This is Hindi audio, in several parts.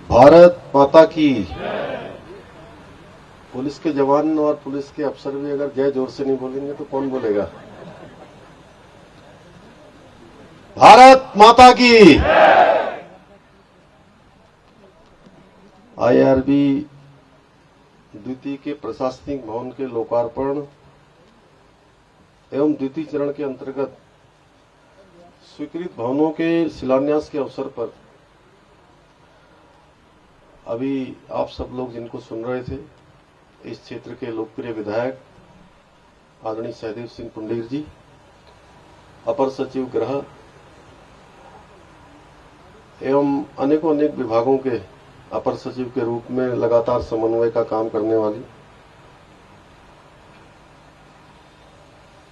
भारत माता की। पुलिस के जवान और पुलिस के अफसर भी अगर जय जोर से नहीं बोलेंगे तो कौन बोलेगा। भारत माता की। आईआरबी द्वितीय के प्रशासनिक भवन के लोकार्पण एवं द्वितीय चरण के अंतर्गत स्वीकृत भवनों के शिलान्यास के अवसर पर अभी आप सब लोग जिनको सुन रहे थे, इस क्षेत्र के लोकप्रिय विधायक आदरणीय सहदेव सिंह पुंडीर जी, अपर सचिव गृह एवं अनेकों अनेक विभागों के अपर सचिव के रूप में लगातार समन्वय का काम करने वाली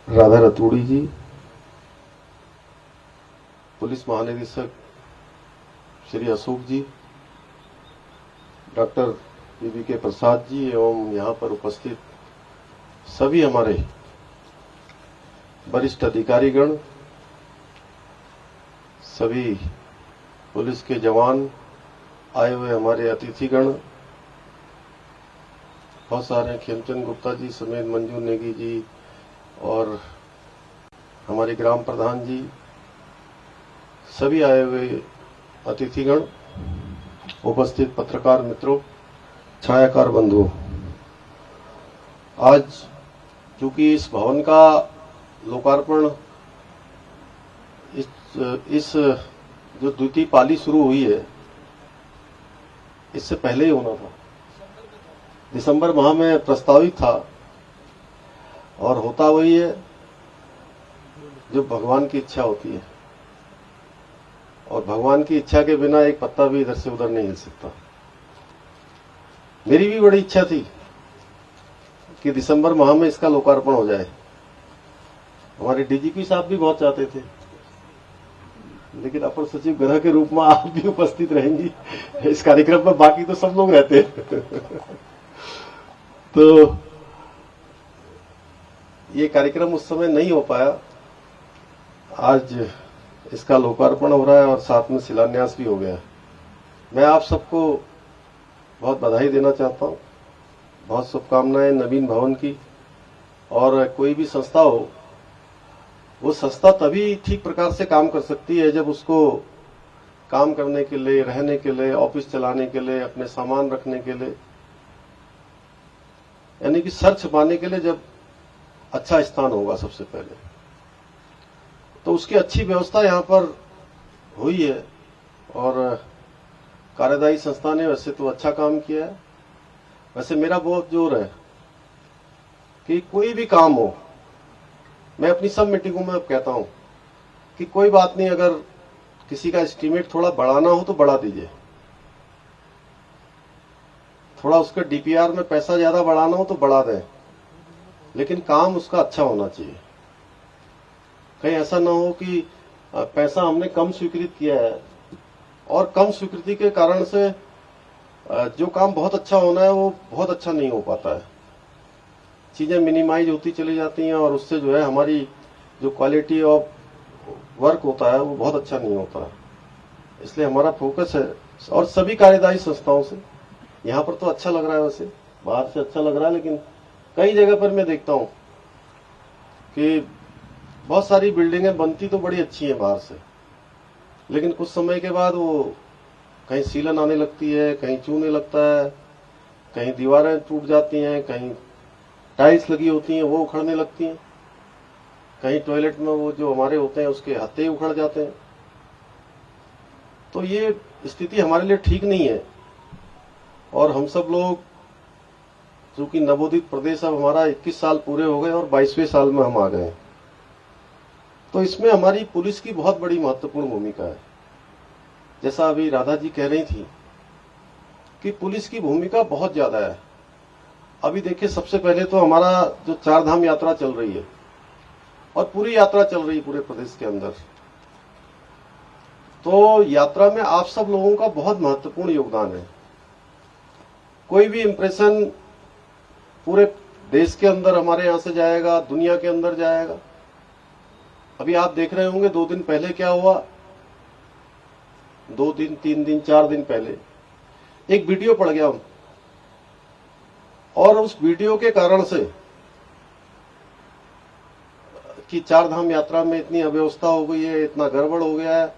राधा रतूड़ी जी, पुलिस महानिदेशक श्री अशोक जी, डॉक्टर बीबी के प्रसाद जी एवं यहां पर उपस्थित सभी हमारे वरिष्ठ अधिकारीगण, सभी पुलिस के जवान, आए हुए हमारे अतिथिगण, बहुत सारे खेमचंद गुप्ता जी समेत मंजू नेगी जी और हमारे ग्राम प्रधान जी, सभी आए हुए अतिथिगण, उपस्थित पत्रकार मित्रों, छायाकार बंधुओं, आज चूंकि इस भवन का लोकार्पण इस जो द्वितीय पाली शुरू हुई है इससे पहले ही होना था। दिसंबर माह में प्रस्तावित था और होता वही है जो भगवान की इच्छा होती है, और भगवान की इच्छा के बिना एक पत्ता भी इधर से उधर नहीं हिल सकता। मेरी भी बड़ी इच्छा थी कि दिसंबर माह में इसका लोकार्पण हो जाए। हमारे डीजीपी साहब भी बहुत चाहते थे, लेकिन अपर सचिव गृह के रूप में आप भी उपस्थित रहेंगी इस कार्यक्रम में, बाकी तो सब लोग रहते हैं तो ये कार्यक्रम उस समय नहीं हो पाया। आज इसका लोकार्पण हो रहा है और साथ में शिलान्यास भी हो गया। मैं आप सबको बहुत बधाई देना चाहता हूं, बहुत शुभकामनाएं नवीन भवन की। और कोई भी संस्था हो, वो संस्था तभी ठीक प्रकार से काम कर सकती है जब उसको काम करने के लिए, रहने के लिए, ऑफिस चलाने के लिए, अपने सामान रखने के लिए, यानी कि सर छुपाने के लिए जब अच्छा स्थान होगा सबसे पहले, तो उसकी अच्छी व्यवस्था यहां पर हुई है। और कार्यदायी संस्था ने वैसे तो अच्छा काम किया है। वैसे मेरा बहुत जोर है कि कोई भी काम हो, मैं अपनी सब मीटिंगों में कहता हूं कि कोई बात नहीं, अगर किसी का एस्टीमेट थोड़ा बढ़ाना हो तो बढ़ा दीजिए, थोड़ा उसके डीपीआर में पैसा ज्यादा बढ़ाना हो तो बढ़ा दें, लेकिन काम उसका अच्छा होना चाहिए। कहीं ऐसा ना हो कि पैसा हमने कम स्वीकृत किया है और कम स्वीकृति के कारण से जो काम बहुत अच्छा होना है वो बहुत अच्छा नहीं हो पाता है। चीजें मिनिमाइज होती चली जाती हैं और उससे जो है हमारी जो क्वालिटी ऑफ वर्क होता है वो बहुत अच्छा नहीं होता है। इसलिए हमारा फोकस है, और सभी कार्यदायी संस्थाओं से। यहाँ पर तो अच्छा लग रहा है, वैसे बाहर से अच्छा लग रहा है, लेकिन कई जगह पर मैं देखता हूँ कि बहुत सारी बिल्डिंगें बनती तो बड़ी अच्छी हैं बाहर से, लेकिन कुछ समय के बाद वो कहीं सीलन आने लगती है, कहीं चूने लगता है, कहीं दीवारें टूट जाती हैं, कहीं टाइल्स लगी होती हैं वो उखड़ने लगती हैं, कहीं टॉयलेट में वो जो हमारे होते हैं उसके हत्थे उखड़ जाते हैं। तो ये स्थिति हमारे लिए ठीक नहीं है। और हम सब लोग, चूंकि नवोदित प्रदेश अब हमारा 21 साल पूरे हो गए और 22वें साल में हम आ गए, तो इसमें हमारी पुलिस की बहुत बड़ी महत्वपूर्ण भूमिका है। जैसा अभी राधा जी कह रही थी कि पुलिस की भूमिका बहुत ज्यादा है। अभी देखिए, सबसे पहले तो हमारा जो चारधाम यात्रा चल रही है और पूरी यात्रा चल रही है पूरे प्रदेश के अंदर, तो यात्रा में आप सब लोगों का बहुत महत्वपूर्ण योगदान है। कोई भी इंप्रेशन पूरे देश के अंदर हमारे यहां से जाएगा, दुनिया के अंदर जाएगा। अभी आप देख रहे होंगे 2 दिन पहले क्या हुआ, 2 दिन, 3 दिन, 4 दिन पहले एक वीडियो पड़ गया और उस वीडियो के कारण से कि चार धाम यात्रा में इतनी अव्यवस्था हो गई है, इतना गड़बड़ हो गया है,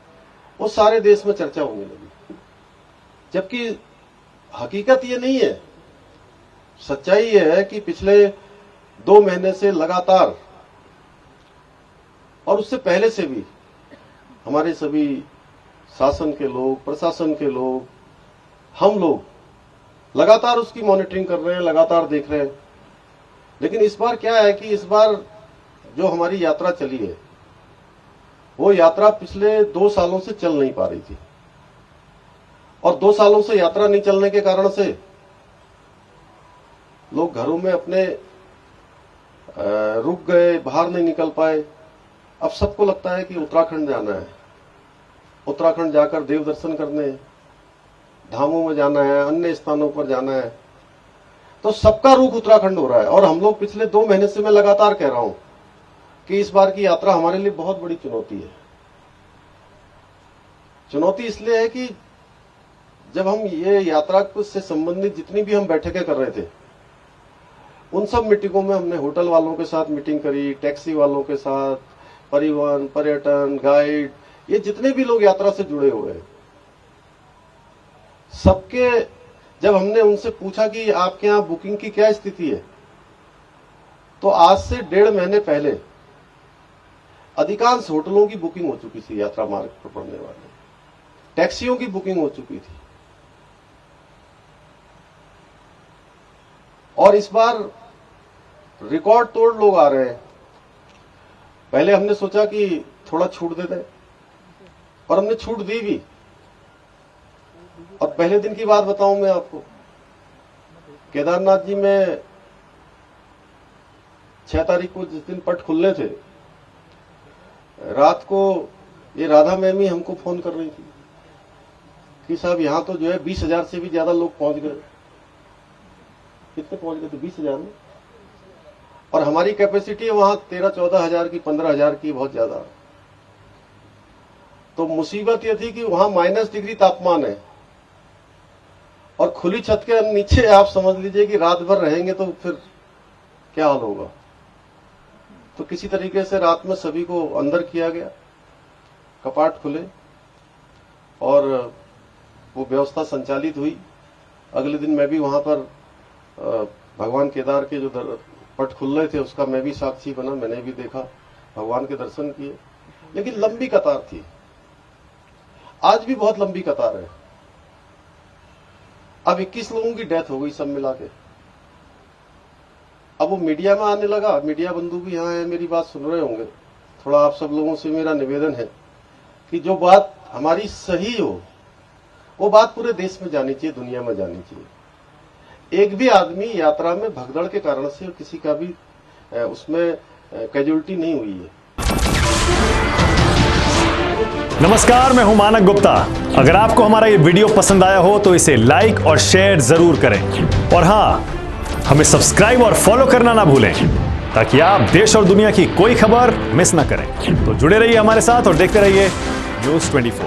वो सारे देश में चर्चा होने लगी। जबकि हकीकत ये नहीं है। सच्चाई ये है कि पिछले 2 महीने से लगातार और उससे पहले से भी हमारे सभी शासन के लोग, प्रशासन के लोग, हम लोग लगातार उसकी मॉनिटरिंग कर रहे हैं, लगातार देख रहे हैं। लेकिन इस बार क्या है कि इस बार जो हमारी यात्रा चली है, वो यात्रा पिछले 2 सालों से चल नहीं पा रही थी। और 2 सालों से यात्रा नहीं चलने के कारण से लोग घरों में अपने रुक गए, बाहर नहीं निकल पाए। अब सबको लगता है कि उत्तराखंड जाना है, उत्तराखंड जाकर देव दर्शन करने, धामों में जाना है, अन्य स्थानों पर जाना है। तो सबका रुख उत्तराखंड हो रहा है। और हम लोग पिछले 2 महीने से मैं लगातार कह रहा हूं कि इस बार की यात्रा हमारे लिए बहुत बड़ी चुनौती है। चुनौती इसलिए है कि जब हम ये यात्रा से संबंधित जितनी भी हम बैठकें कर रहे थे, उन सब मीटिंगों में हमने होटल वालों के साथ मीटिंग करी, टैक्सी वालों के साथ, परिवहन, पर्यटन, गाइड, ये जितने भी लोग यात्रा से जुड़े हुए हैं, सबके जब हमने उनसे पूछा कि आपके यहाँ बुकिंग की क्या स्थिति है, तो आज से 1.5 महीने पहले अधिकांश होटलों की बुकिंग हो चुकी थी। यात्रा मार्ग पर पड़ने वाले टैक्सियों की बुकिंग हो चुकी थी। और इस बार रिकॉर्ड तोड़ लोग आ रहे हैं। पहले हमने सोचा कि थोड़ा छूट दे दें और हमने छूट दी भी। और पहले दिन की बात बताऊं मैं आपको, केदारनाथ जी में 6 तारीख को जिस दिन पट खुलने थे, रात को ये राधा मैम ही हमको फोन कर रही थी कि साहब यहां तो जो है 20,000 से भी ज्यादा लोग पहुंच गए। कितने पहुंच गए थे? 20,000 में। और हमारी कैपेसिटी वहां 13-14 हजार की, 15 हजार की, बहुत ज्यादा। तो मुसीबत यह थी कि वहां -डिग्री तापमान है और खुली छत के नीचे आप समझ लीजिए कि रात भर रहेंगे तो फिर क्या हाल होगा। तो किसी तरीके से रात में सभी को अंदर किया गया, कपाट खुले और वो व्यवस्था संचालित हुई। अगले दिन मैं भी वहां पर भगवान केदार के जो पट खुल रहे थे उसका मैं भी साक्षी बना, मैंने भी देखा, भगवान के दर्शन किए। लेकिन लंबी कतार थी, आज भी बहुत लंबी कतार है। अब 21 लोगों की डेथ हो गई सब मिला के। अब वो मीडिया में आने लगा, मीडिया बंधु भी यहाँ है, मेरी बात सुन रहे होंगे। थोड़ा आप सब लोगों से मेरा निवेदन है कि जो बात हमारी सही हो वो बात पूरे देश में जानी चाहिए, दुनिया में जानी चाहिए। एक भी आदमी यात्रा में भगदड़ के कारण से किसी का भी उसमें कैजुअलिटी नहीं हुई है। नमस्कार, मैं हूं मानक गुप्ता। अगर आपको हमारा ये वीडियो पसंद आया हो तो इसे लाइक और शेयर जरूर करें। और हां, हमें सब्सक्राइब और फॉलो करना ना भूलें ताकि आप देश और दुनिया की कोई खबर मिस ना करें। तो जुड़े रहिए हमारे साथ और देखते रहिए News 24।